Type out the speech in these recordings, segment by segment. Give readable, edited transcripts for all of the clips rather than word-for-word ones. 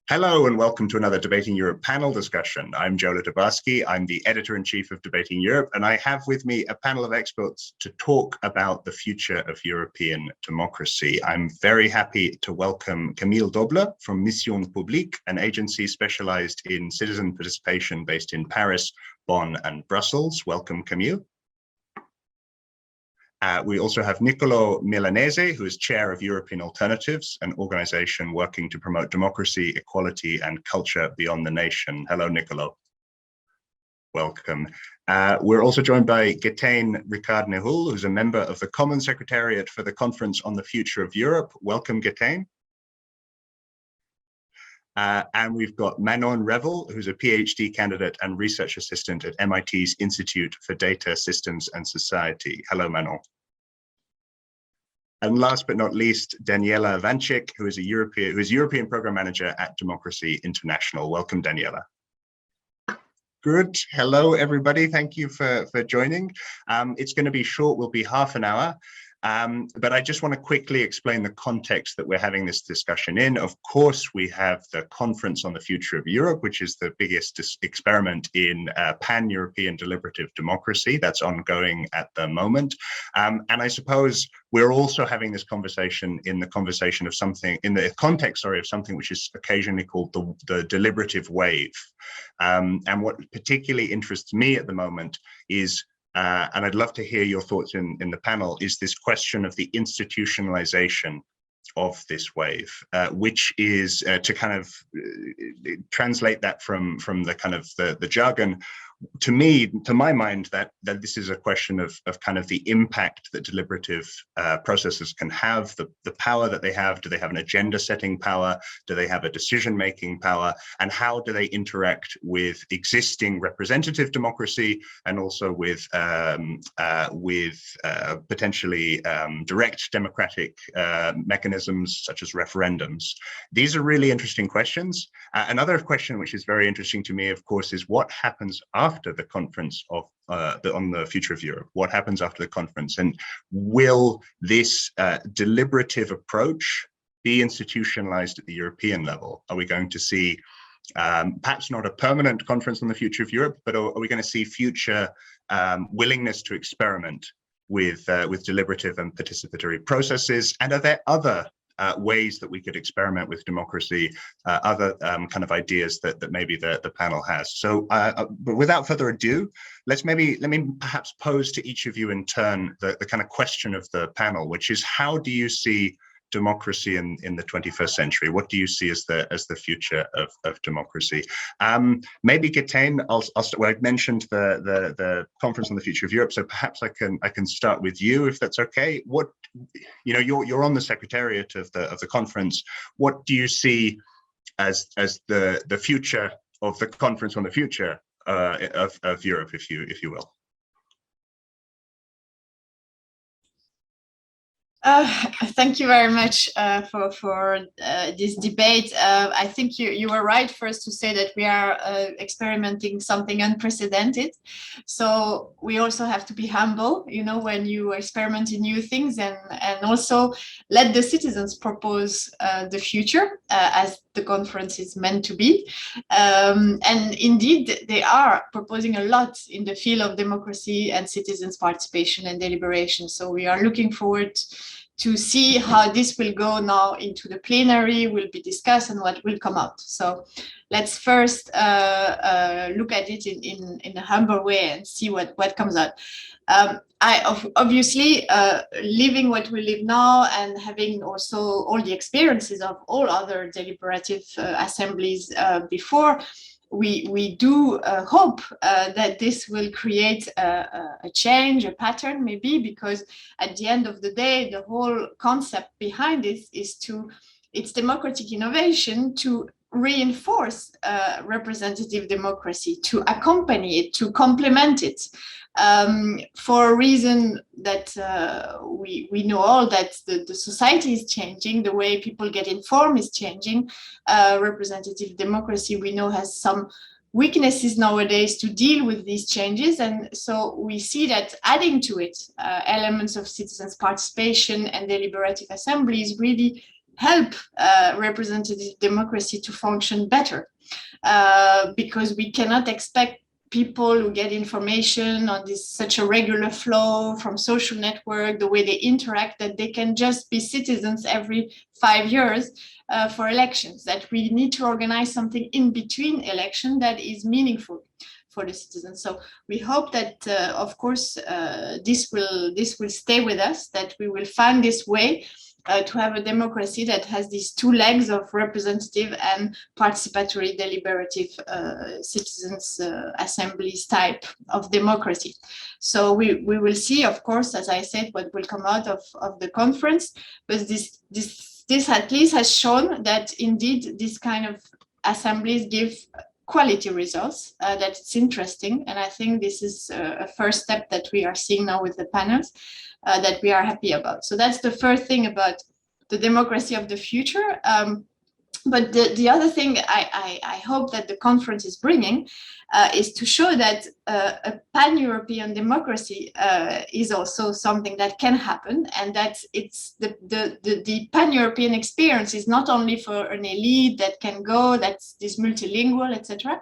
Hello and welcome to another Debating Europe panel discussion. I'm Joe Litabarsky. I'm the editor-in-chief of Debating Europe, and I have with me a panel of experts to talk about the future of European democracy. I'm very happy to welcome Camille Dobler from Mission Publique, an agency specialized in citizen participation based in Paris, Bonn, and Brussels. Welcome, Camille. We also have Niccolò Milanese, who is chair of European Alternatives, an organization working to promote democracy, equality, and culture beyond the nation. Hello, Niccolò. Welcome. We're also joined by Getain Ricard Nehul, who's a member of the Common Secretariat for the Conference on the Future of Europe. Welcome, Getain. And we've got Manon Revel, who's a PhD candidate and research assistant at MIT's Institute for Data, Systems and Society. Hello, Manon. And last but not least, Daniela Vancic, who is European Program Manager at Democracy International. Welcome, Daniela. Good. Hello, everybody. Thank you for joining. It's going to be short. We'll be half an hour. But I just want to quickly explain the context that we're having this discussion in. Of course, we have the Conference on the Future of Europe, which is the biggest experiment in pan-European deliberative democracy that's ongoing at the moment. And I suppose we're also having this conversation in the context of something which is occasionally called the deliberative wave. And what particularly interests me at the moment is and I'd love to hear your thoughts in the panel, is this question of the institutionalization of this wave, which is to kind of translate that from the kind of the jargon. To my mind, that this is a question of kind of the impact that deliberative processes can have, the power that they have. Do they have an agenda setting power? Do they have a decision making power? And how do they interact with existing representative democracy and also with potentially direct democratic mechanisms such as referendums? These are really interesting questions. Another question which is very interesting to me, of course, is what happens after the conference on the future of Europe? What happens after the conference? And will this deliberative approach be institutionalized at the European level? Are we going to see perhaps not a permanent conference on the future of Europe, but are we going to see future willingness to experiment with deliberative and participatory processes? And are there other ways that we could experiment with democracy, other kind of ideas that maybe the panel has. So, but without further ado, let me perhaps pose to each of you in turn the kind of question of the panel, which is, how do you see democracy in the 21st century? What do you see as the future of democracy? Maybe Getain, I'll start. Well, I mentioned the Conference on the Future of Europe, so perhaps I can start with you, if that's okay. What, you're on the Secretariat of the conference. What do you see as the future of the Conference on the Future of Europe, if you will? Thank you very much for this debate. I think you were right first to say that we are experimenting something unprecedented. So we also have to be humble, when you experiment in new things, and also let the citizens propose the future as the conference is meant to be. And indeed, they are proposing a lot in the field of democracy and citizens' participation and deliberation. So we are looking forward to see how this will go now into the plenary, will be discussed, and what will come out. So let's first look at it in a humble way and see what comes out. Obviously, living what we live now and having also all the experiences of all other deliberative assemblies before, we do hope that this will create a change, a pattern maybe, because at the end of the day, the whole concept behind this is it's democratic innovation to reinforce representative democracy, to accompany it, to complement it. For a reason that we know all, that the society is changing, the way people get informed is changing. Representative democracy, we know, has some weaknesses nowadays to deal with these changes, and so we see that adding to it elements of citizens' participation and deliberative assemblies really help representative democracy to function better, because we cannot expect people who get information on this such a regular flow from social network, the way they interact, that they can just be citizens every 5 years for elections, that we need to organize something in between election that is meaningful for the citizens. So we hope that, of course, this will stay with us, that we will find this way to have a democracy that has these two legs of representative and participatory deliberative citizens assemblies type of democracy. So we will see, of course, as I said, what will come out of the conference, but this at least has shown that indeed this kind of assemblies give quality results, that it's interesting. And I think this is a first step that we are seeing now with the panels that we are happy about. So that's the first thing about the democracy of the future. But the other thing I hope that the conference is bringing is to show that a pan-European democracy is also something that can happen, and that it's the pan-European experience is not only for an elite that can go, that's this multilingual, etc.,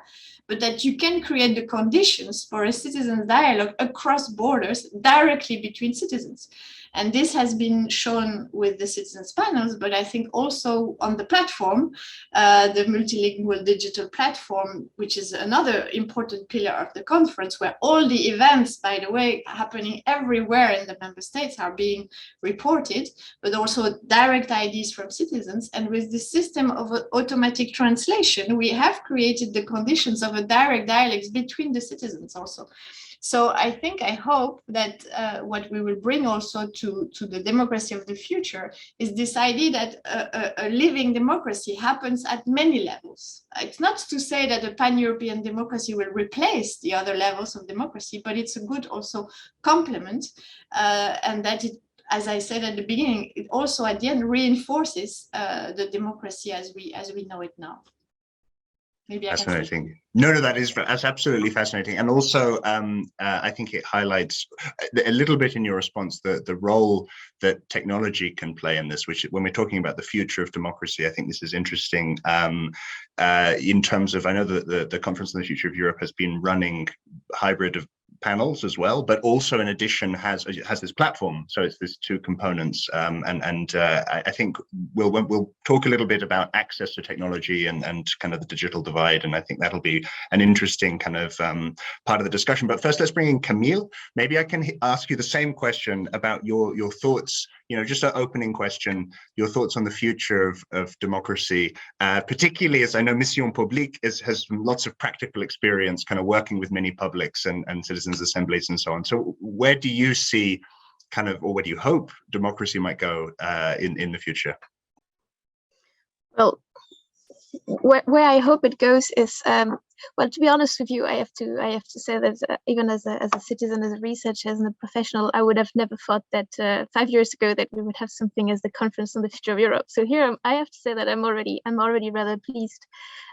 but that you can create the conditions for a citizen dialogue across borders directly between citizens. And this has been shown with the citizens panels, but I think also on the platform, the multilingual digital platform, which is another important pillar of the conference, where all the events, by the way, happening everywhere in the member states are being reported, but also direct IDs from citizens. And with this system of automatic translation, we have created the conditions of a direct dialogue between the citizens also. So I hope that what we will bring also to the democracy of the future is this idea that a living democracy happens at many levels. It's not to say that a pan-European democracy will replace the other levels of democracy, but it's a good also complement, and that it, as I said at the beginning, it also at the end reinforces the democracy as we know it now. Maybe fascinating. No, that's absolutely fascinating, and also I think it highlights a little bit in your response the role that technology can play in this. Which, when we're talking about the future of democracy, I think this is interesting in terms of, I know that the Conference on the Future of Europe has been running hybrid of panels as well, but also in addition has this platform. So it's these two components, and I think we'll talk a little bit about access to technology and kind of the digital divide, and I think that'll be an interesting kind of part of the discussion. But first, let's bring in Camille. Maybe I can ask you the same question about your thoughts. You know, just an opening question, your thoughts on the future of democracy, particularly as I know Mission Publique has lots of practical experience kind of working with many publics and citizens assemblies and so on. So where do you see kind of, or where do you hope democracy might go in the future? Well, where I hope it goes is, well, to be honest with you, I have to say that even as a citizen, as a researcher, as a professional, I would have never thought that 5 years ago that we would have something as the Conference on the Future of Europe. So here I have to say that I'm already rather pleased.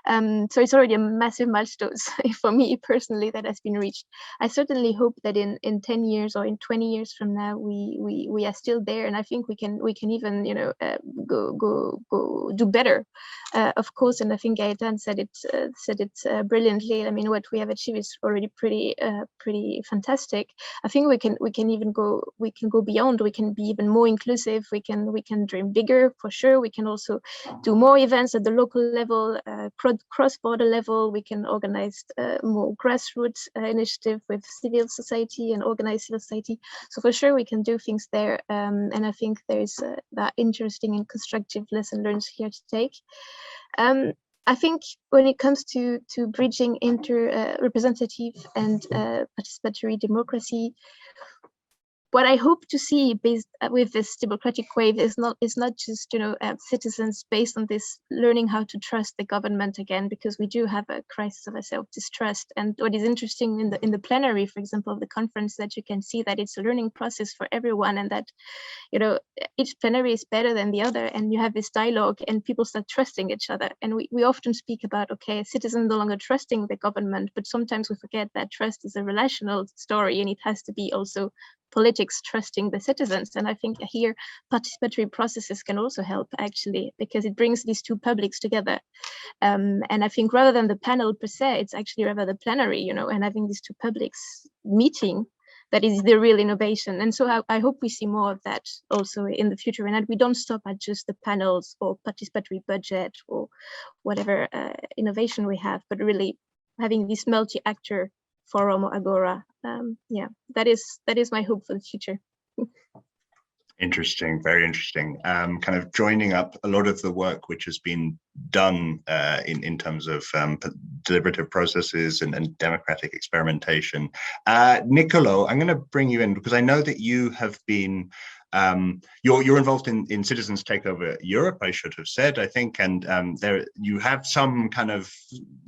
So it's already a massive milestone for me personally that has been reached. I certainly hope that in 10 years or in 20 years from now we are still there, and I think we can even go do better, of course. And I think Gaëtan said it brilliantly. I mean, what we have achieved is already pretty fantastic. I think we can even go beyond. We can be even more inclusive. We can dream bigger for sure. We can also do more events at the local level, cross-border level. We can organize more grassroots initiative with civil society and organized civil society. So for sure we can do things there, and I think there's that interesting and constructive lesson learned here to take. I think when it comes to bridging representative and participatory democracy, what I hope to see with this democratic wave is not just citizens based on this learning how to trust the government again, because we do have a crisis of self-distrust. And what is interesting in the plenary, for example, of the conference, that you can see that it's a learning process for everyone, and that each plenary is better than the other, and you have this dialogue and people start trusting each other. And we often speak about, okay, citizens no longer trusting the government, but sometimes we forget that trust is a relational story, and it has to be also politics trusting the citizens. And I think here participatory processes can also help, actually, because it brings these two publics together. And I think rather than the panel per se, it's actually rather the plenary, and having these two publics meeting, that is the real innovation. And so I hope we see more of that also in the future, and that we don't stop at just the panels or participatory budget or whatever innovation we have, but really having this multi-actor forum or agora. That is my hope for the future. Interesting, very interesting. Kind of joining up a lot of the work which has been done in terms of deliberative processes and democratic experimentation. Niccolò, I'm going to bring you in because I know that you have been you're involved in Citizens Takeover Europe, I should have said, I think, and there you have some kind of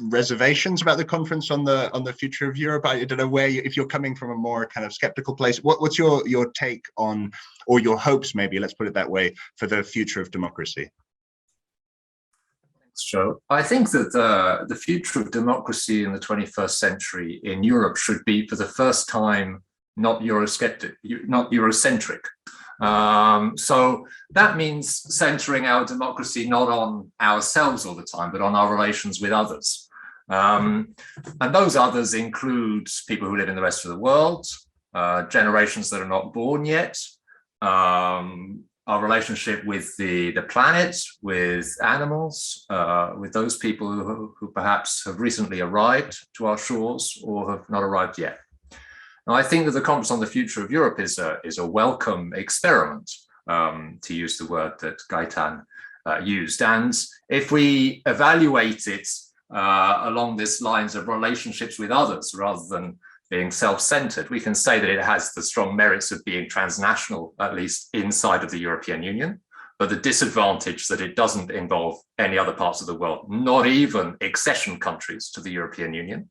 reservations about the conference on the future of Europe. I don't know if you're coming from a more kind of skeptical place. What's your take on, or your hopes, maybe, let's put it that way, for the future of democracy? Thanks, Joe. I think that the future of democracy in the 21st century in Europe should be, for the first time, not Eurocentric. So that means centering our democracy not on ourselves all the time, but on our relations with others. And those others include people who live in the rest of the world, generations that are not born yet, our relationship with the planet, with animals, with those people who perhaps have recently arrived to our shores or have not arrived yet. Now, I think that the Conference on the Future of Europe is a welcome experiment, to use the word that Gaetan used. And if we evaluate it along these lines of relationships with others rather than being self-centered, we can say that it has the strong merits of being transnational, at least inside of the European Union, but the disadvantage that it doesn't involve any other parts of the world, not even accession countries to the European Union,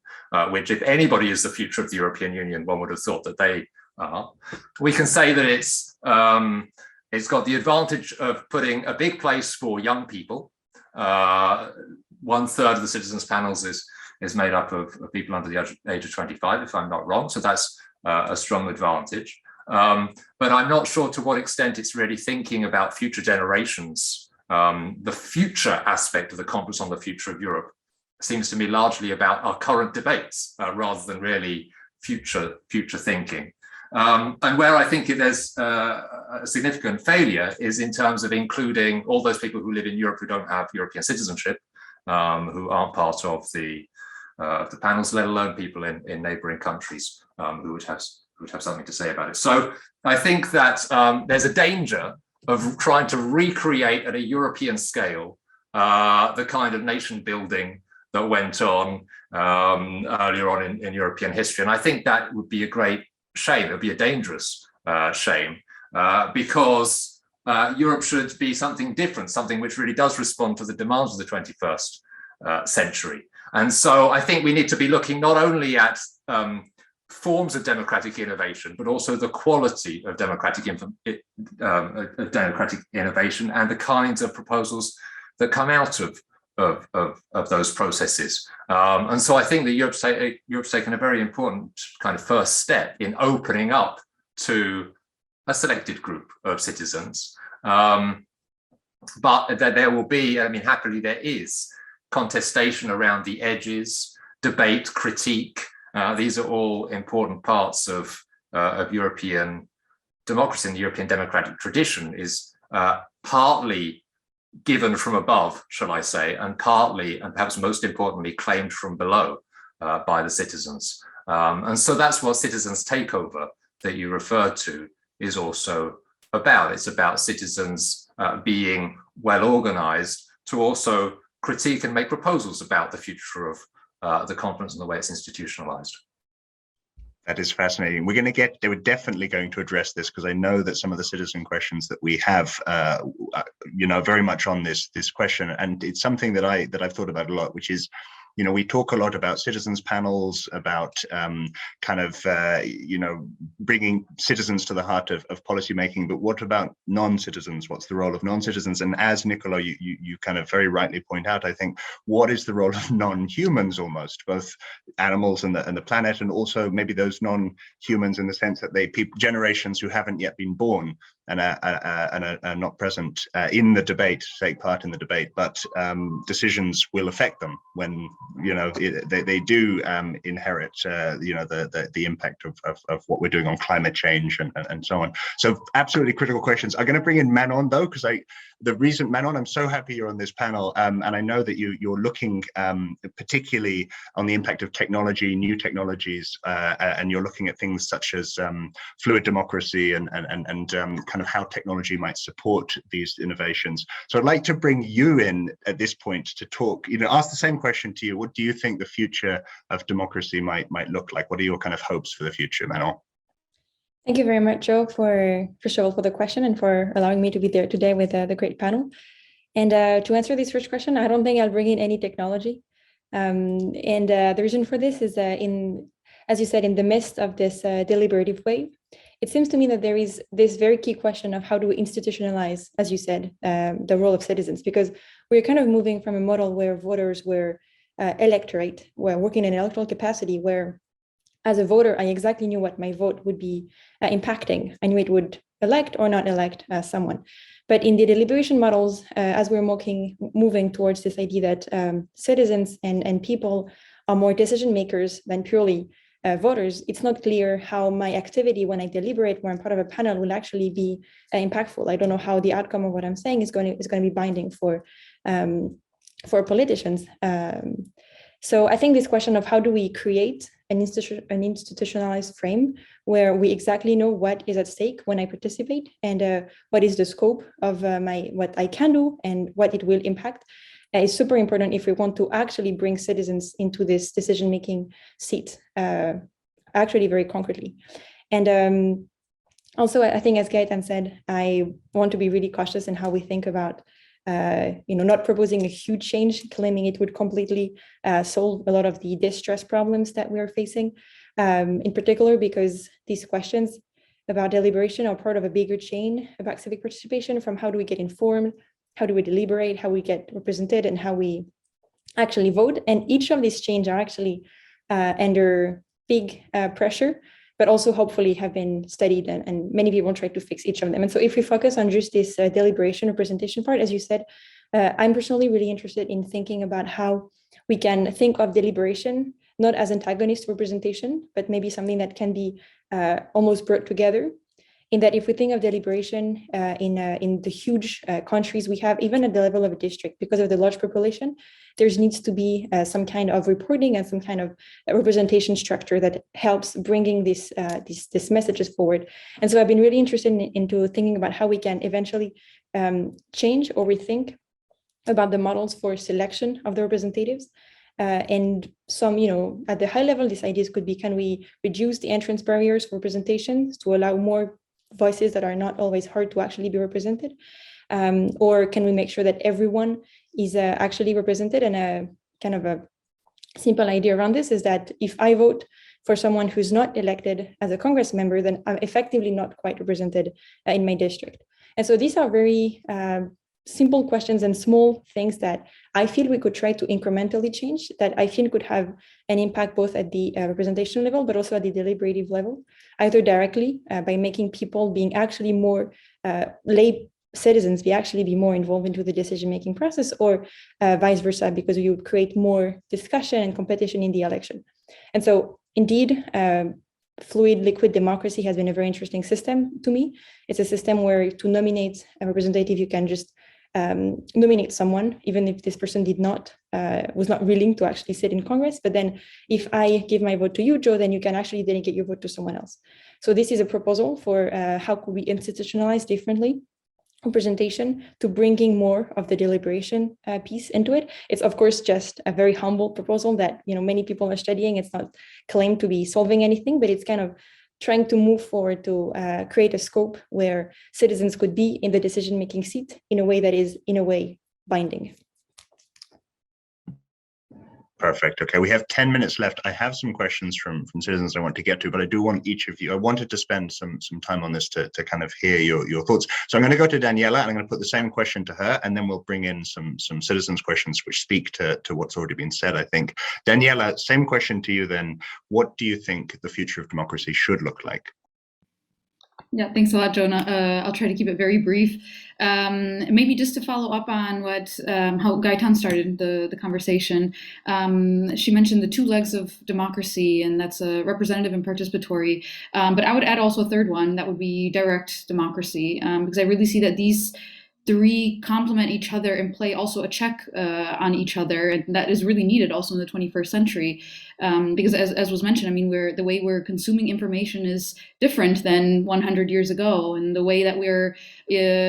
which, if anybody is the future of the European Union, one would have thought that they are. We can say that it's got the advantage of putting a big place for young people. 1/3 of the citizens panels is made up of people under the age of 25, if I'm not wrong. So that's a strong advantage. But I'm not sure to what extent it's really thinking about future generations. The future aspect of the Conference on the Future of Europe seems to me largely about our current debates rather than really future thinking. And where I think there's a significant failure is in terms of including all those people who live in Europe who don't have European citizenship, who aren't part of the panels, let alone people in neighboring countries who would have something to say about it. So I think that there's a danger of trying to recreate at a European scale the kind of nation building that went on earlier on in European history. And I think that would be a great shame. It would be a dangerous shame because Europe should be something different, something which really does respond to the demands of the 21st century. And so I think we need to be looking not only at forms of democratic innovation, but also the quality of democratic innovation and the kinds of proposals that come out of those processes. And so I think that Europe's taken a very important kind of first step in opening up to a selected group of citizens. But that there will be, I mean, happily there is contestation around the edges, debate, critique. These are all important parts of European democracy, and the European democratic tradition is partly given from above, shall I say, and partly, and perhaps most importantly, claimed from below by the citizens. And so that's what Citizens Takeover that you referred to is also about. It's about citizens being well organized to also critique and make proposals about the future of the conference and the way it's institutionalized. That is fascinating. They were definitely going to address this because I know that some of the citizen questions that we have, very much on this question, and it's something that I've thought about a lot, which is You know, we talk a lot about citizens panels, about bringing citizens to the heart of policymaking, but what about non-citizens? What's the role of non-citizens? And as Nicola, you kind of very rightly point out, I think, what is the role of non-humans almost, both animals and the planet, and also maybe those non-humans in the sense that generations who haven't yet been born and are not present in the debate, take part in the debate, but decisions will affect them when, you know, they do inherit, the impact of what we're doing on climate change and so on. So absolutely critical questions. I'm going to bring in Manon though, because Manon, I'm so happy you're on this panel, and I know that you're looking particularly on the impact of technology, new technologies, and you're looking at things such as fluid democracy and kind of how technology might support these innovations. So I'd like to bring you in at this point to talk, ask the same question to you. What do you think the future of democracy might look like? What are your kind of hopes for the future, Manon? Thank you very much, Joe, first of all, for the question and for allowing me to be there today with the great panel. And to answer this first question, I don't think I'll bring in any technology. The reason for this is as you said, in the midst of this deliberative wave, it seems to me that there is this very key question of how do we institutionalize, as you said, the role of citizens, because we're kind of moving from a model where voters were electorate, were working in an electoral capacity, where as a voter, I exactly knew what my vote would be impacting. I knew it would elect or not elect someone. But in the deliberation models, as we're moving towards this idea that citizens and people are more decision makers than purely voters, it's not clear how my activity when I deliberate, when I'm part of a panel, will actually be impactful. I don't know how the outcome of what I'm saying is going to be binding for politicians. So I think this question of how do we create an institutionalized frame where we exactly know what is at stake when I participate, and what is the scope of what I can do and what it will impact, is super important if we want to actually bring citizens into this decision-making seat, actually very concretely. And also, I think, as Gaetan said, I want to be really cautious in how we think about not proposing a huge change, claiming it would completely solve a lot of the distress problems that we are facing, in particular because these questions about deliberation are part of a bigger chain about civic participation, from how do we get informed, how do we deliberate, how we get represented, and how we actually vote. And each of these chains are actually under big pressure, but also hopefully have been studied, and many people try to fix each of them. And so if we focus on just this deliberation representation part, as you said, I'm personally really interested in thinking about how we can think of deliberation not as antagonist representation, but maybe something that can be almost brought together. In that, if we think of deliberation in the huge countries we have, even at the level of a district, because of the large population, there needs to be some kind of reporting and some kind of representation structure that helps bringing these messages forward. And so I've been really interested into thinking about how we can eventually change or rethink about the models for selection of the representatives. And some, at the high level, these ideas could be, can we reduce the entrance barriers for representations to allow more voices that are not always heard to actually be represented? Or can we make sure that everyone is actually represented? And a kind of a simple idea around this is that if I vote for someone who's not elected as a Congress member, then I'm effectively not quite represented in my district. And so these are very simple questions and small things that I feel we could try to incrementally change, that I think could have an impact both at the representation level, but also at the deliberative level, either directly by making people being actually more lay citizens be more involved into the decision-making process, or vice versa, because you would create more discussion and competition in the election. And so indeed, fluid liquid democracy has been a very interesting system to me. It's a system where to nominate a representative, you can just nominate someone, even if this person was not willing to actually sit in Congress. But then if I give my vote to you, Joe, then you can actually delegate your vote to someone else. So this is a proposal for how could we institutionalize differently representation to bringing more of the deliberation piece into it. It's of course just a very humble proposal that many people are studying. It's not claimed to be solving anything, but it's kind of trying to move forward to create a scope where citizens could be in the decision-making seat in a way that is, in a way, binding. Perfect. Okay, we have 10 minutes left. I have some questions from citizens I want to get to, but I do want each of you, I wanted to spend some time on this to kind of hear your thoughts. So I'm going to go to Daniela, and I'm going to put the same question to her, and then we'll bring in some citizens' questions which speak to what's already been said, I think. Daniela, same question to you then. What do you think the future of democracy should look like? Yeah, thanks a lot, Jonah. I'll try to keep it very brief. Maybe just to follow up on what how Gaetan started the conversation. She mentioned the two legs of democracy, and that's representative and participatory. But I would add also a third one, that would be direct democracy, because I really see that these three complement each other and play also a check on each other, and that is really needed also in the 21st century. Because as was mentioned, I mean, the way we're consuming information is different than 100 years ago, and the way that we're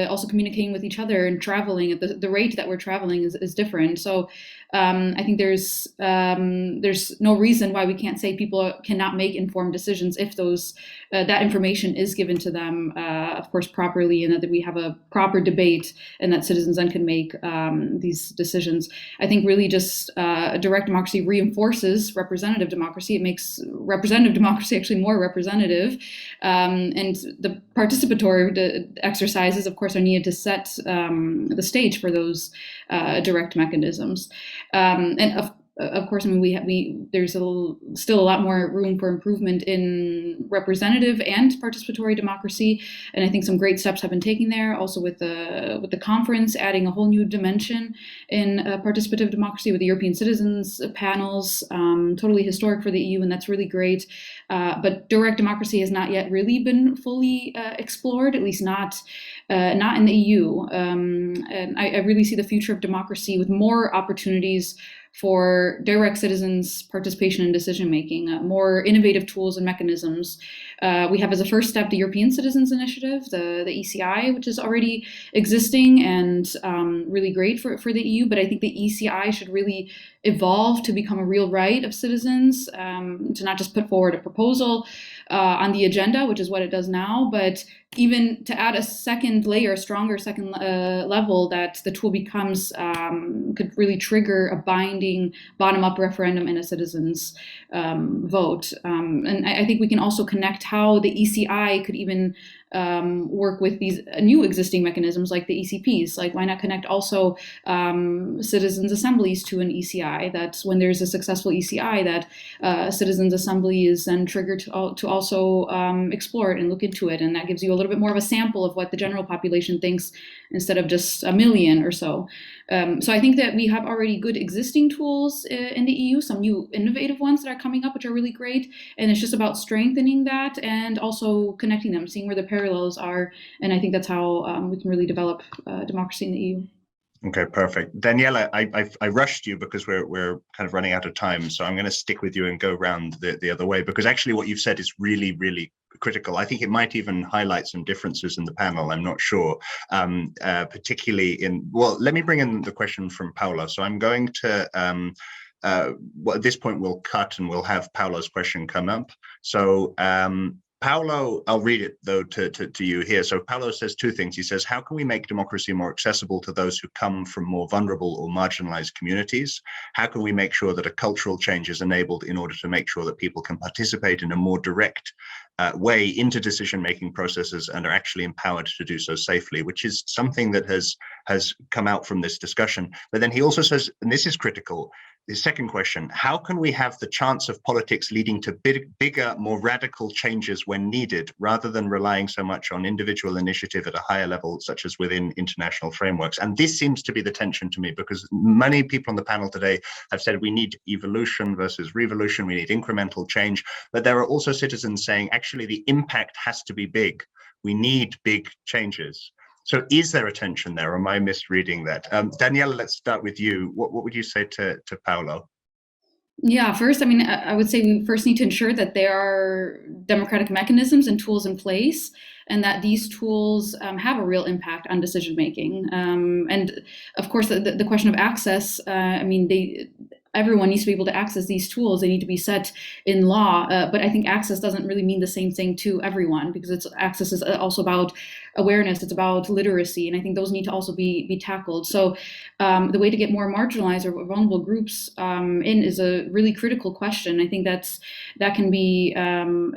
also communicating with each other and traveling at the rate that we're traveling is different. So I think there's no reason why we can't say people cannot make informed decisions if that information is given to them, of course, properly, and that we have a proper debate and that citizens then can make these decisions. I think really just direct democracy reinforces representative democracy. It makes representative democracy actually more representative. And the participatory exercises, of course, are needed to set the stage for those direct mechanisms. And of course, I mean, there's still a lot more room for improvement in representative and participatory democracy, and I think some great steps have been taken there. Also with the conference, adding a whole new dimension in participative democracy with the European citizens panels, totally historic for the EU, and that's really great. But direct democracy has not yet really been fully explored, at least not in the EU. And I really see the future of democracy with more opportunities for direct citizens' participation in decision-making, more innovative tools and mechanisms. We have as a first step the European Citizens Initiative, the ECI, which is already existing and really great for the EU, but I think the ECI should really evolve to become a real right of citizens, to not just put forward a proposal on the agenda, which is what it does now, but even to add a second layer, a stronger second level, that the tool becomes, could really trigger a binding bottom-up referendum and a citizen's vote. And I think we can also connect how the ECI could even work with these new existing mechanisms like the ECPs. Like, why not connect also citizens' assemblies to an ECI? That's when there's a successful ECI, that citizens' assembly is then triggered to also explore it and look into it. And that gives you a little bit more of a sample of what the general population thinks instead of just a million or so. So I think that we have already good existing tools in the EU, some new innovative ones that are coming up, which are really great. And it's just about strengthening that and also connecting them, seeing where the parallels are. And I think that's how we can really develop democracy in the EU. Okay, perfect. Daniela, I rushed you because we're kind of running out of time. So I'm going to stick with you and go around the other way, because actually what you've said is really, really critical. I think it might even highlight some differences in the panel. I'm not sure, particularly well, let me bring in the question from Paula. So I'm going to, well, at this point we'll cut and we'll have Paula's question come up. So Paulo, I'll read it though to you here. So Paulo says two things. He says, how can we make democracy more accessible to those who come from more vulnerable or marginalized communities? How can we make sure that a cultural change is enabled in order to make sure that people can participate in a more direct way into decision-making processes and are actually empowered to do so safely, which is something that has come out from this discussion. But then he also says, and this is critical, the second question, how can we have the chance of politics leading to bigger, more radical changes when needed, rather than relying so much on individual initiative at a higher level, such as within international frameworks? And this seems to be the tension to me, because many people on the panel today have said we need evolution versus revolution, we need incremental change, but there are also citizens saying, actually, the impact has to be big. We need big changes. So is there a tension there, or am I misreading that? Daniela, let's start with you. What would you say to Paulo? Yeah, first, I mean, I would say we first need to ensure that there are democratic mechanisms and tools in place, and that these tools have a real impact on decision making. And of course, the question of access, I mean, everyone needs to be able to access these tools. They need to be set in law, but I think access doesn't really mean the same thing to everyone, because access is also about awareness, it's about literacy, and I think those need to also be tackled. So the way to get more marginalized or vulnerable groups in is a really critical question. I think that can be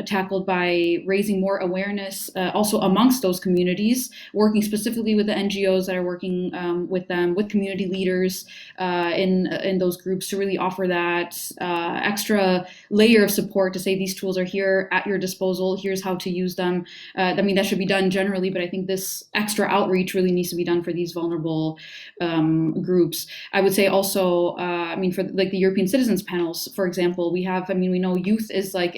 tackled by raising more awareness also amongst those communities, working specifically with the NGOs that are working with them, with community leaders in those groups, to really offer that extra layer of support to say these tools are here at your disposal, here's how to use them. I mean, that should be done generally, but I think this extra outreach really needs to be done for these vulnerable groups. I would say also, I mean, for like the European Citizens Panels, for example, we know youth is like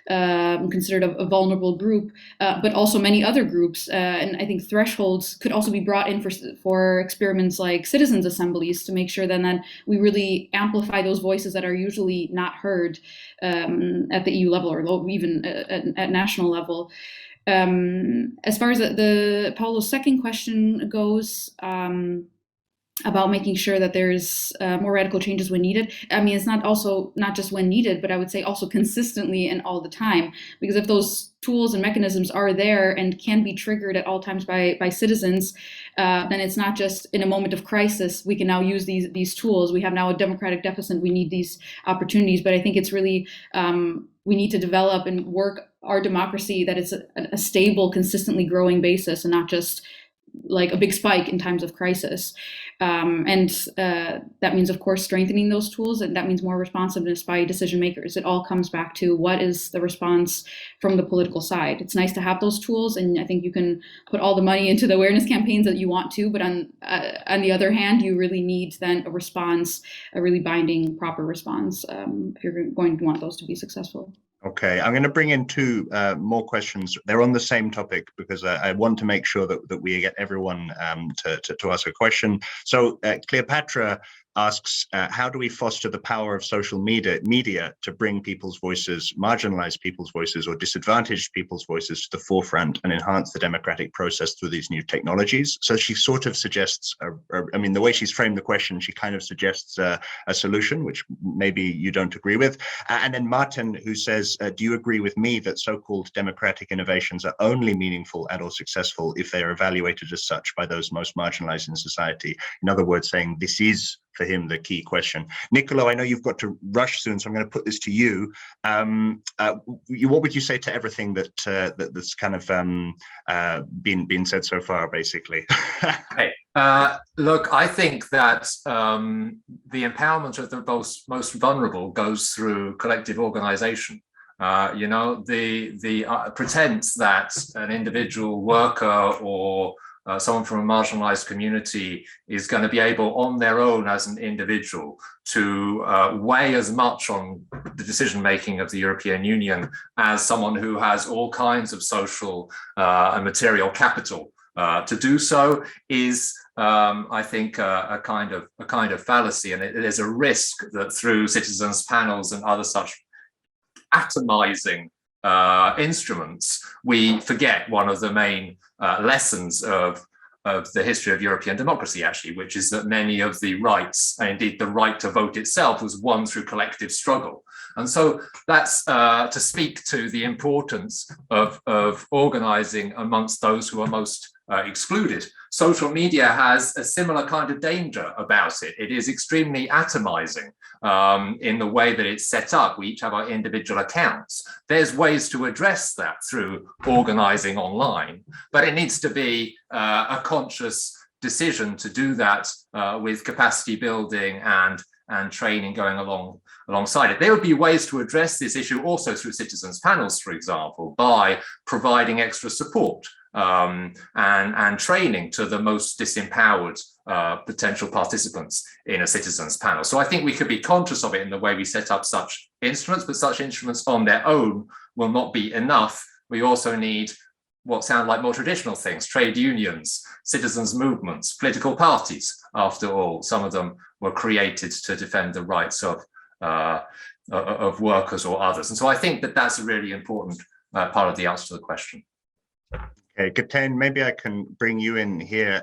considered a vulnerable group, but also many other groups. And I think thresholds could also be brought in for experiments like citizens' assemblies, to make sure then that we really amplify those voices that are usually not heard at the EU level, or even at national level. As far as Paulo's second question goes, about making sure that there's more radical changes when needed. I mean, it's not just when needed, but I would say also consistently and all the time. Because if those tools and mechanisms are there and can be triggered at all times by citizens, then it's not just in a moment of crisis, we can now use these tools. We have now a democratic deficit, we need these opportunities. But I think it's really, we need to develop and work our democracy that it's a stable, consistently growing basis, and not just like a big spike in times of crisis. And that means, of course, strengthening those tools, and that means more responsiveness by decision makers. It all comes back to what is the response from the political side. It's nice to have those tools, and I think you can put all the money into the awareness campaigns that you want to, but on the other hand, you really need then a response, a really binding, proper response, if you're going to want those to be successful. Okay, I'm going to bring in two more questions. They're on the same topic, because I want to make sure that we get everyone to ask a question. So Cleopatra asks, how do we foster the power of social media to bring people's voices, marginalized people's voices, or disadvantaged people's voices to the forefront, and enhance the democratic process through these new technologies? So she sort of suggests, I mean, the way she's framed the question, she kind of suggests a solution, which maybe you don't agree with. And then Martin, who says, do you agree with me that so-called democratic innovations are only meaningful and or successful if they are evaluated as such by those most marginalized in society? In other words, saying this is, for him, the key question. Nicolo, I know you've got to rush soon, so I'm going to put this to you. What would you say to everything that's kind of been said so far, basically? Hey, look, I think that the empowerment of the most vulnerable goes through collective organization. You know, the pretense that an individual worker or someone from a marginalized community is going to be able on their own as an individual to weigh as much on the decision making of the European Union as someone who has all kinds of social and material capital to do so is, I think, a kind of fallacy, and it is a risk that through citizens' panels and other such atomizing instruments, we forget one of the main lessons of the history of European democracy, actually, which is that many of the rights, and indeed the right to vote itself, was won through collective struggle. And so that's to speak to the importance of organizing amongst those who are most excluded. Social media has a similar kind of danger about it. It is extremely atomizing in the way that it's set up. We each have our individual accounts. There's ways to address that through organizing online, but it needs to be a conscious decision to do that with capacity building and training going alongside it. There would be ways to address this issue also through citizens' panels, for example, by providing extra support and training to the most disempowered potential participants in a citizens' panel. So I think we could be conscious of it in the way we set up such instruments, but such instruments on their own will not be enough. We also need what sound like more traditional things: trade unions, citizens' movements, political parties. After all, some of them were created to defend the rights of workers or others. And so I think that that's a really important part of the answer to the question. Okay, Katane, maybe I can bring you in here,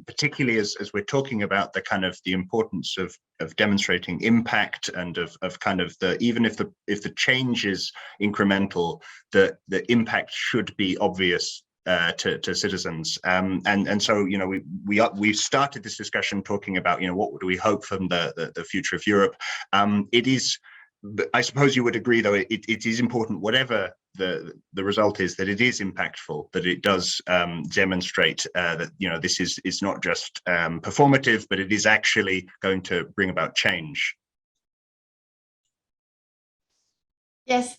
particularly as we're talking about the kind of the importance of demonstrating impact and of kind of the, even if the change is incremental, the impact should be obvious to citizens. And so, you know, we've started this discussion talking about, you know, what do we hope from the future of Europe. It is, I suppose you would agree, though, it is important, whatever the result is, that it is impactful, that it does demonstrate that, you know, this is not just performative, but it is actually going to bring about change. Yes,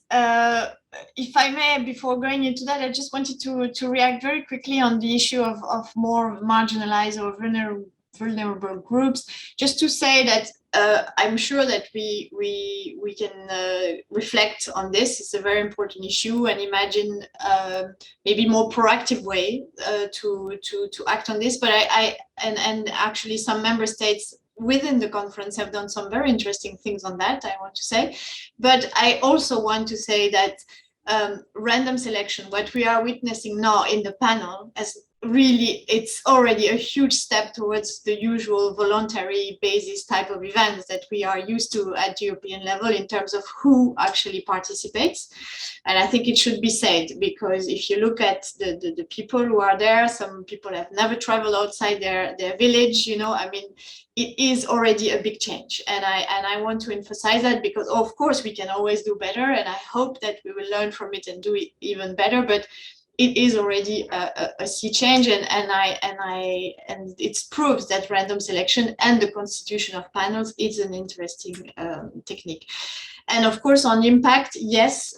if I may, before going into that, I just wanted to react very quickly on the issue of more marginalized or vulnerable groups, just to say that I'm sure that we can reflect on this. It's a very important issue, and imagine maybe more proactive way to act on this. But and actually some member states within the conference have done some very interesting things on that, I want to say. But I also want to say that random selection, what we are witnessing now in the panel, as really, it's already a huge step towards the usual voluntary basis type of events that we are used to at European level in terms of who actually participates. And I think it should be said, because if you look at the people who are there, some people have never traveled outside their village, you know, I mean, it is already a big change. And I want to emphasize that, because of course we can always do better, and I hope that we will learn from it and do it even better. But it is already a sea change, and it proves that random selection and the constitution of panels is an interesting technique. And of course, on impact, yes,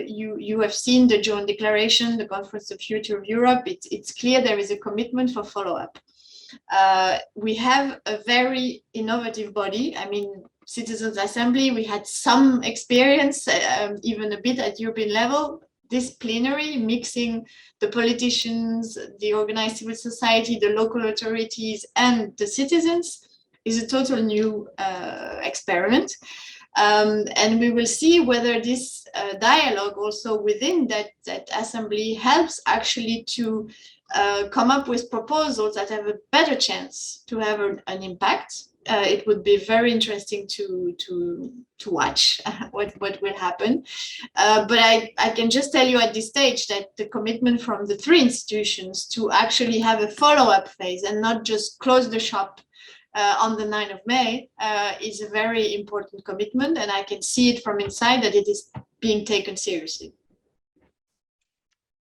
you have seen the joint declaration, the Conference of Future of Europe. It's clear there is a commitment for follow-up. We have a very innovative body. I mean, Citizens Assembly, we had some experience, even a bit at European level. This plenary, mixing the politicians, the organized civil society, the local authorities, and the citizens, is a total new experiment. And we will see whether this dialogue also within that assembly helps actually to come up with proposals that have a better chance to have an impact. It would be very interesting to watch what will happen. But I can just tell you at this stage that the commitment from the three institutions to actually have a follow-up phase and not just close the shop on the 9th of May is a very important commitment, and I can see it from inside that it is being taken seriously.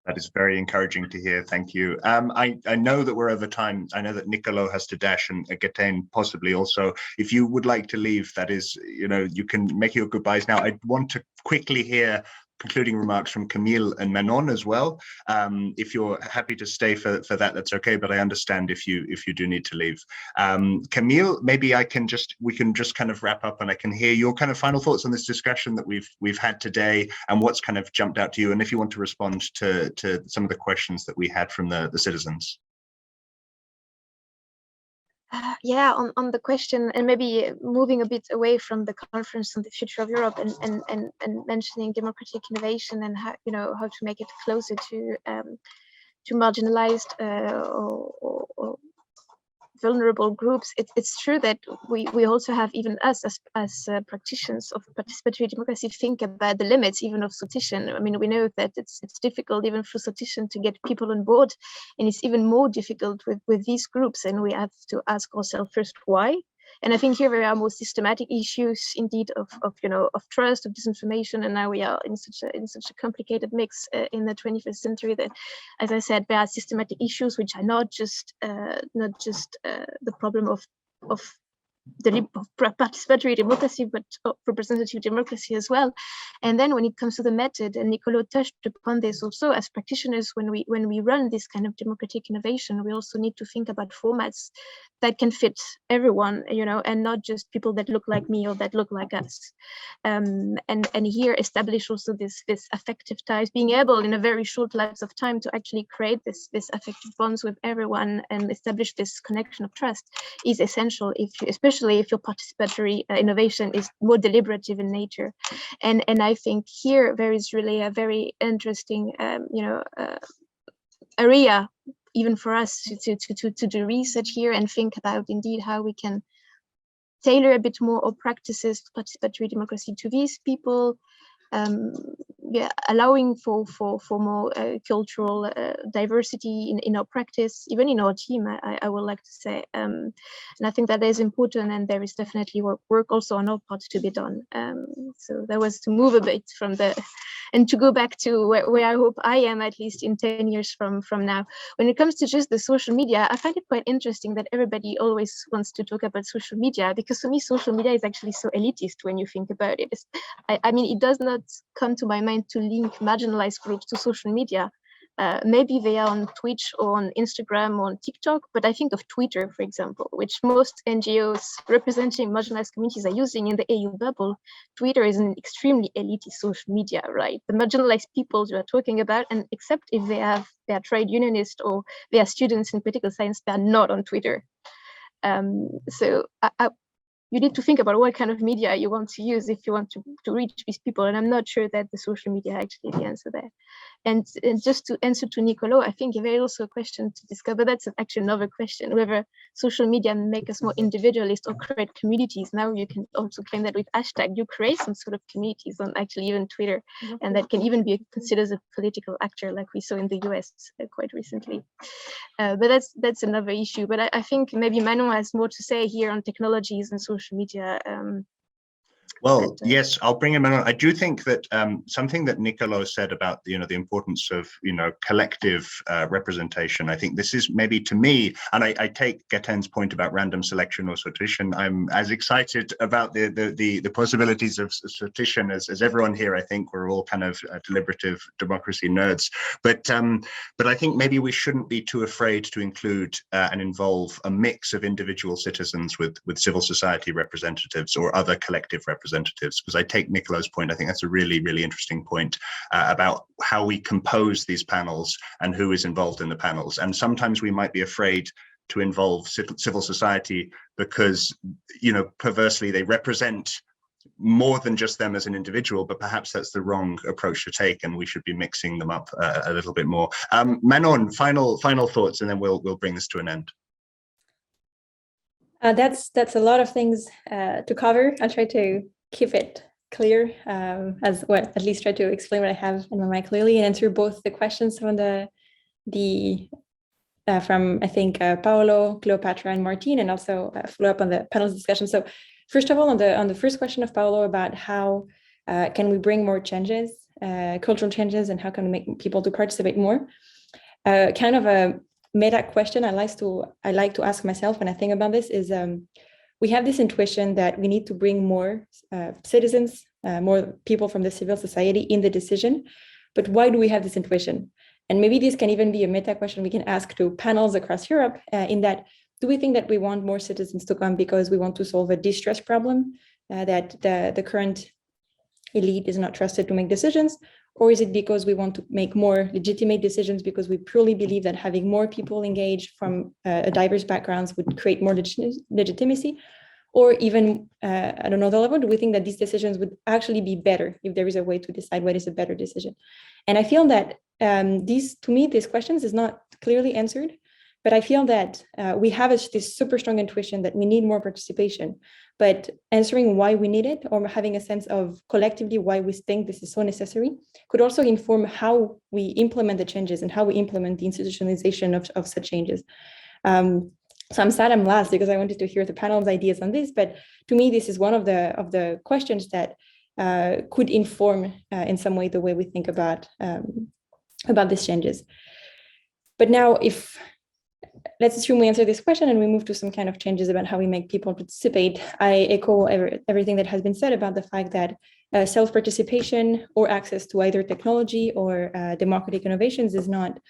That is very encouraging to hear. Thank you. I know that we're over time. I know that Nicolo has to dash, and Gaëtane possibly also. If you would like to leave, that is, you know, you can make your goodbyes now. I want to quickly hear concluding remarks from Camille and Manon as well. If you're happy to stay for that, that's okay. But I understand if you do need to leave. Camille, maybe we can just kind of wrap up, and I can hear your kind of final thoughts on this discussion that we've had today, and what's kind of jumped out to you, and if you want to respond to some of the questions that we had from the citizens. Yeah, on the question, and maybe moving a bit away from the conference on the future of Europe, and mentioning democratic innovation and how, you know, how to make it closer to marginalized or vulnerable groups. It's true that we also have, even us as practitioners of participatory democracy, think about the limits even of sortition. I mean, we know that it's difficult even for sortition to get people on board, and it's even more difficult with these groups, and we have to ask ourselves first why. And I think here there are more systematic issues indeed of trust, of disinformation, and now we are in such a complicated mix in the 21st century that, as I said, there are systematic issues which are not just the problem of participatory democracy, but representative democracy as well. And then when it comes to the method, and Nicolo touched upon this also, as practitioners, when we run this kind of democratic innovation, we also need to think about formats that can fit everyone, you know, and not just people that look like me or that look like us. And here establish also this affective ties, being able in a very short lapse of time to actually create this affective bonds with everyone and establish this connection of trust is essential, especially if your participatory innovation is more deliberative in nature. And I think here there is really a very interesting area even for us to do research here and think about indeed how we can tailor a bit more our practices of participatory democracy to these people, yeah, allowing for more cultural diversity in our practice, even in our team, I would like to say. And I think that is important, and there is definitely work also on our part to be done. So that was to move a bit from and to go back to where I hope I am, at least in 10 years from now. When it comes to just the social media, I find it quite interesting that everybody always wants to talk about social media, because for me, social media is actually so elitist when you think about it. I mean, it does not come to my mind to link marginalized groups to social media. Maybe they are on Twitch or on Instagram or on TikTok, but I think of Twitter, for example, which most NGOs representing marginalized communities are using in the AU bubble. Twitter is an extremely elitist social media, right? The marginalized peoples you are talking about, and except if they are trade unionists or they are students in political science, they are not on Twitter. So you need to think about what kind of media you want to use if you want to reach these people. And I'm not sure that the social media are actually the answer there. And just to answer to Nicolo, I think there is also a question to discover. That's actually another question, whether social media make us more individualist or create communities. Now you can also claim that with hashtag, you create some sort of communities on actually even Twitter, and that can even be considered as a political actor, like we saw in the US quite recently. But that's another issue. But I think maybe Manon has more to say here on technologies and social media. Well, yes, I'll bring him in. I do think that something that Nicolo said about the importance of collective representation. I think this is maybe, to me, and I take Gaëtan's point about random selection or sortition. I'm as excited about the possibilities of sortition as everyone here. I think we're all kind of deliberative democracy nerds, but I think maybe we shouldn't be too afraid to include and involve a mix of individual citizens with civil society representatives or other collective representatives, because I take Nicolo's point. I think that's a really, really interesting point about how we compose these panels and who is involved in the panels. And sometimes we might be afraid to involve civil society because, perversely, they represent more than just them as an individual, but perhaps that's the wrong approach to take, and we should be mixing them up a little bit more. Manon, final thoughts, and then we'll bring this to an end. That's a lot of things to cover. I'll try to keep it clear, as well, at least try to explain what I have in my mind clearly, and answer both the questions from from I think Paolo, Cleopatra, and Martine, and also follow up on the panel's discussion. So first of all, on the first question of Paolo about how can we bring more changes, cultural changes, and how can we make people to participate more, kind of a meta question I like to ask myself when I think about this is, we have this intuition that we need to bring more citizens, more people from the civil society in the decision, but why do we have this intuition? And maybe this can even be a meta question we can ask to panels across Europe, in that, do we think that we want more citizens to come because we want to solve a distress problem, that the current elite is not trusted to make decisions? Or is it because we want to make more legitimate decisions because we purely believe that having more people engaged from diverse backgrounds would create more legitimacy? Or even at another level, do we think that these decisions would actually be better if there is a way to decide what is a better decision? And I feel that these questions is not clearly answered, but I feel that we have this super strong intuition that we need more participation, but answering why we need it, or having a sense of collectively why we think this is so necessary, could also inform how we implement the changes and how we implement the institutionalization of such changes. So I'm sad I'm last because I wanted to hear the panel's ideas on this, but to me, this is one of the questions that could inform in some way the way we think about these changes. But now, let's assume we answer this question and we move to some kind of changes about how we make people participate. I echo everything that has been said about the fact that self-participation or access to either technology or democratic innovations is not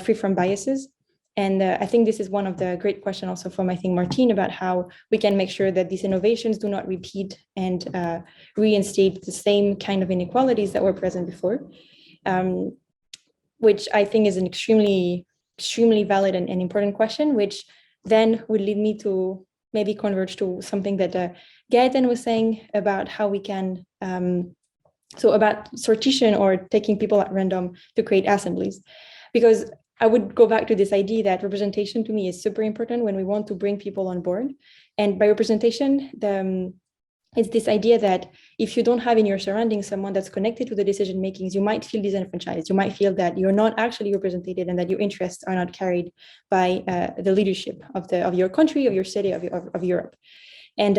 free from biases. And I think this is one of the great questions also from, I think, Martine, about how we can make sure that these innovations do not repeat and reinstate the same kind of inequalities that were present before, which I think is an extremely valid and important question, which then would lead me to maybe converge to something that Gaëtan was saying about how we can, so about sortition or taking people at random to create assemblies. Because I would go back to this idea that representation to me is super important when we want to bring people on board. And by representation, it's this idea that if you don't have in your surroundings someone that's connected to the decision makings, you might feel disenfranchised. You might feel that you're not actually represented and that your interests are not carried by the leadership of your country, of your city, of Europe. And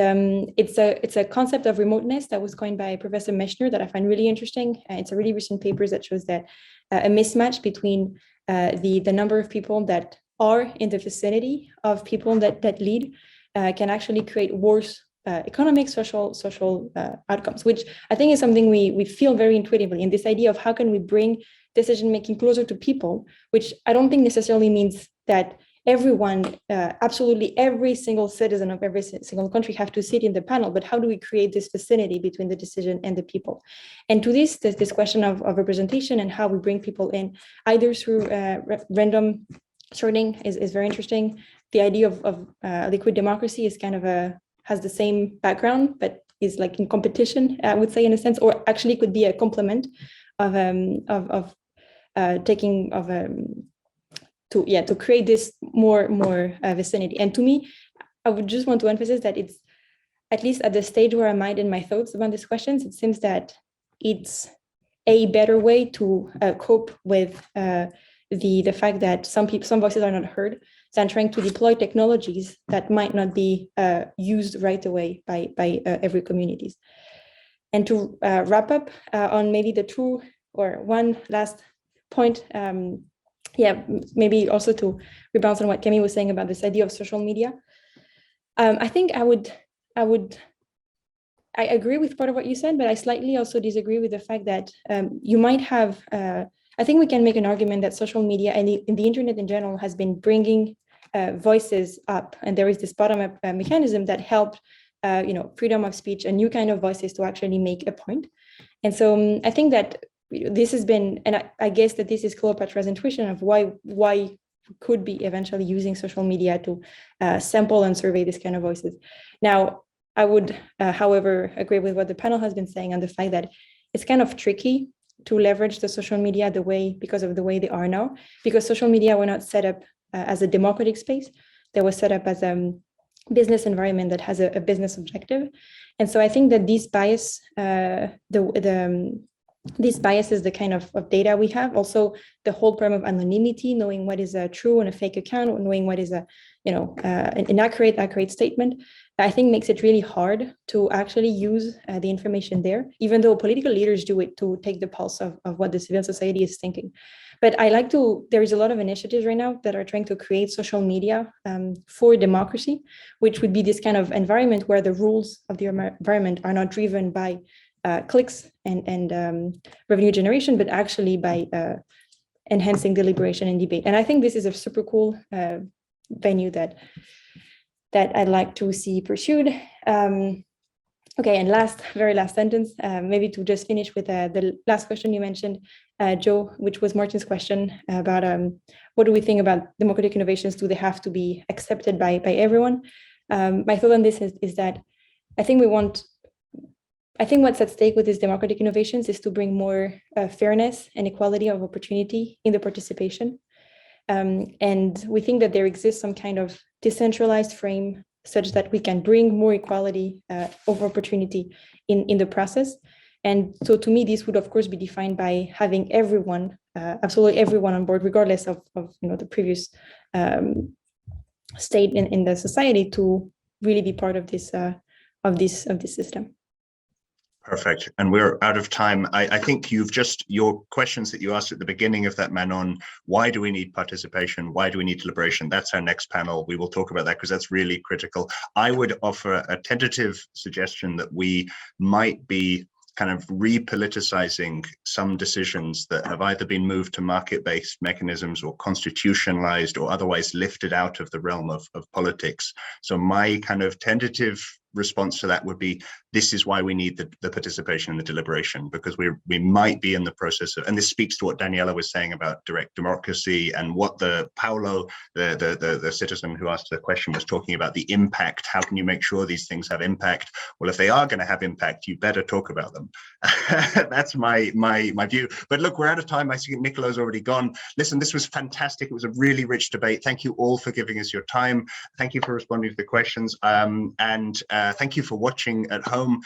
it's a concept of remoteness that was coined by Professor Mechner that I find really interesting. It's a really recent paper that shows that a mismatch between the number of people that are in the vicinity of people that lead can actually create worse economic, social outcomes, which I think is something we feel very intuitively. And this idea of how can we bring decision-making closer to people, which I don't think necessarily means that everyone, absolutely every single citizen of every single country have to sit in the panel, but how do we create this vicinity between the decision and the people? And to this, there's this question of representation and how we bring people in, either through random sorting is very interesting. The idea of liquid democracy is kind of has the same background, but is like in competition, I would say, in a sense, or actually could be a complement to create this more vicinity. And to me, I would just want to emphasize that it's, at least at the stage where I'm at in my thoughts about these questions, it seems that it's a better way to cope with the fact that some voices are not heard, than trying to deploy technologies that might not be used right away by every communities. And to wrap up on maybe the two or one last point, maybe also to rebound on what Kemi was saying about this idea of social media. I think I agree with part of what you said, but I slightly also disagree with the fact that you might have, I think we can make an argument that social media and the internet in general has been bringing voices up, and there is this bottom-up mechanism that helped freedom of speech and new kind of voices to actually make a point. And so I think that this has been, and I guess that this is Cleopatra's intuition of why could be eventually using social media to sample and survey this kind of voices. Now, I would, however, agree with what the panel has been saying on the fact that it's kind of tricky to leverage the social media because of the way they are now, because social media were not set up as a democratic space. They were set up as a business environment that has a business objective. And so I think that this bias, this bias is the kind of data we have. Also, the whole problem of anonymity, knowing what is a true and a fake account, or knowing what is an accurate statement, I think makes it really hard to actually use the information there, even though political leaders do it to take the pulse of what the civil society is thinking. But there is a lot of initiatives right now that are trying to create social media for democracy, which would be this kind of environment where the rules of the environment are not driven by clicks and revenue generation, but actually by enhancing deliberation and debate. And I think this is a super cool venue that I'd like to see pursued. Okay, and very last sentence, maybe to just finish with the last question you mentioned, Joe, which was Martin's question about what do we think about democratic innovations? Do they have to be accepted by everyone? My thought on this is that I think what's at stake with these democratic innovations is to bring more fairness and equality of opportunity in the participation. And we think that there exists some kind of decentralized frame such that we can bring more equality of opportunity in the process. And so to me, this would of course be defined by having everyone, absolutely everyone on board, regardless of the previous state in the society, to really be part of this system. Perfect. And we're out of time. I think your questions that you asked at the beginning of that, Manon, why do we need participation? Why do we need deliberation? That's our next panel. We will talk about that because that's really critical. I would offer a tentative suggestion that we might be kind of repoliticizing some decisions that have either been moved to market-based mechanisms or constitutionalized or otherwise lifted out of the realm of politics. So my kind of tentative response to that would be, this is why we need the participation and the deliberation, because we might be in the process of, and this speaks to what Daniela was saying about direct democracy and what Paulo, the citizen who asked the question, was talking about, the impact. How can you make sure these things have impact? Well, if they are going to have impact, you better talk about them. That's my view. But look, we're out of time. I see Nicolo's already gone. Listen, this was fantastic. It was a really rich debate. Thank you all for giving us your time. Thank you for responding to the questions. Thank you for watching at home.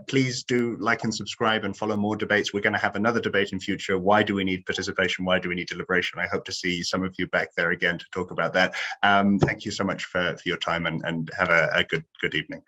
Please do like and subscribe and follow more debates. We're going to have another debate in future. Why do we need participation? Why do we need deliberation? I hope to see some of you back there again to talk about that. Thank you so much for your time, and have a good evening.